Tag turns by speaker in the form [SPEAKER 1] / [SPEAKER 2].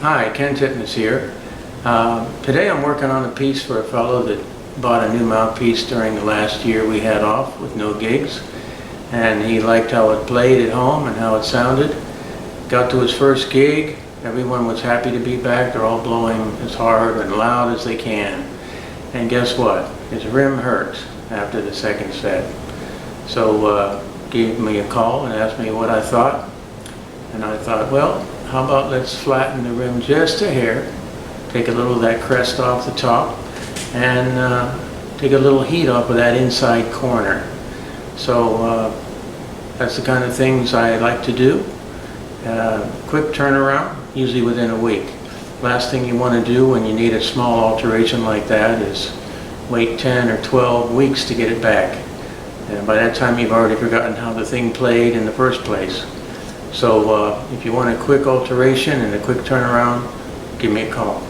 [SPEAKER 1] Hi, Ken Titmus here. Today I'm working on a piece for a fellow that bought a new mouthpiece during the last year we had off with no gigs, and he liked how it played at home and how it sounded. Got to his first gig, everyone was happy to be back. They're all blowing as hard and loud as they can. And guess what? His rim hurt after the second set. So gave me a call and asked me what I thought. And I thought, well, how about let's flatten the rim just a hair, take a little of that crest off the top, and take a little heat off of that inside corner. So that's the kind of things I like to do. Quick turnaround, usually within a week. Last thing you want to do when you need a small alteration like that is wait 10 or 12 weeks to get it back. And by that time you've already forgotten how the thing played in the first place. So if you want a quick alteration and a quick turnaround, give me a call.